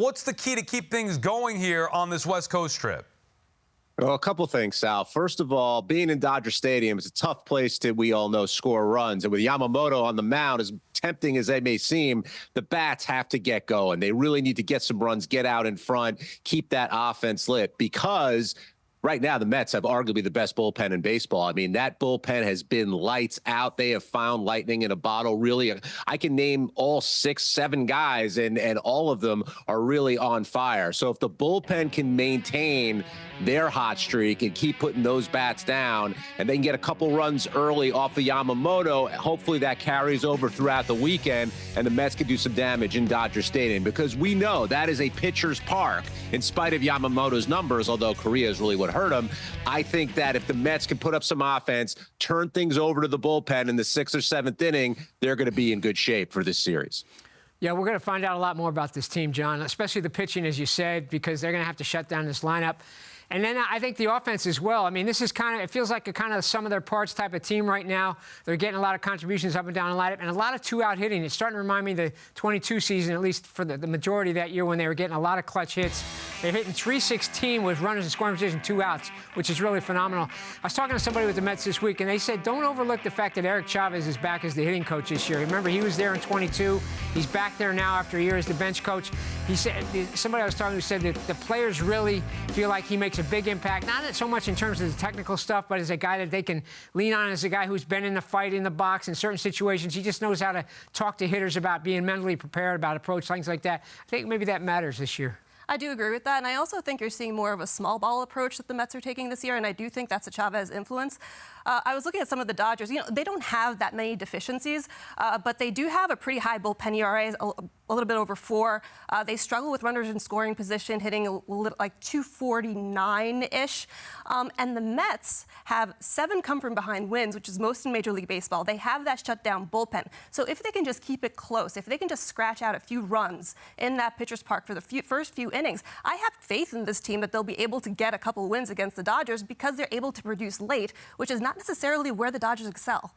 What's the key to keep things going here on this West Coast trip? Well, a couple things, Sal. First of all, being in Dodger Stadium is a tough place to, we all know, score runs. And with Yamamoto on the mound, as tempting as they may seem, the bats have to get going. They really need to get some runs, get out in front, keep that offense lit, because right now, the Mets have arguably the best bullpen in baseball. I mean, that bullpen has been lights out. They have found lightning in a bottle. Really, I can name all 6, 7 guys, and all of them are really on fire. So if the bullpen can maintain their hot streak and keep putting those bats down, and they can get a couple runs early off of Yamamoto, hopefully that carries over throughout the weekend, and the Mets can do some damage in Dodger Stadium, because we know that is a pitcher's park in spite of Yamamoto's numbers, although Korea is really what hurt him. I think that if the Mets can put up some offense, turn things over to the bullpen in the 6th or 7th inning, they're going to be in good shape for this series. Yeah, we're going to find out a lot more about this team, John, especially the pitching, as you said, because they're going to have to shut down this lineup. And then I think the offense as well. I mean, this is kind of, it feels like a kind of sum of their parts type of team right now. They're getting a lot of contributions up and down the lineup, and a lot of two-out hitting. It's starting to remind me of the 22 season, at least for the majority of that year, when they were getting a lot of clutch hits. They're hitting .316 with runners in scoring position, 2 outs, which is really phenomenal. I was talking to somebody with the Mets this week, and they said, don't overlook the fact that Eric Chavez is back as the hitting coach this year. Remember, he was there in 22. He's back there now after a year as the bench coach. He said, somebody I was talking to said that the players really feel like he makes a big impact, not so much in terms of the technical stuff, but as a guy that they can lean on, as a guy who's been in the fight in the box in certain situations. He just knows how to talk to hitters about being mentally prepared, about approach, things like that. I think maybe that matters this year. I do agree with that, and I also think you're seeing more of a small ball approach that the Mets are taking this year, and I do think that's a Chavez influence. I was looking at some of the Dodgers. You know, they don't have that many deficiencies, but they do have a pretty high bullpen ERA, a little bit over 4. They struggle with runners in scoring position, hitting like 249-ish. And the Mets have 7 come-from-behind wins, which is most in Major League Baseball. They have that shutdown bullpen. So if they can just keep it close, if they can just scratch out a few runs in that pitcher's park for the first few innings, I have faith in this team that they'll be able to get a couple wins against the Dodgers, because they're able to produce late, which is not necessarily where the Dodgers excel.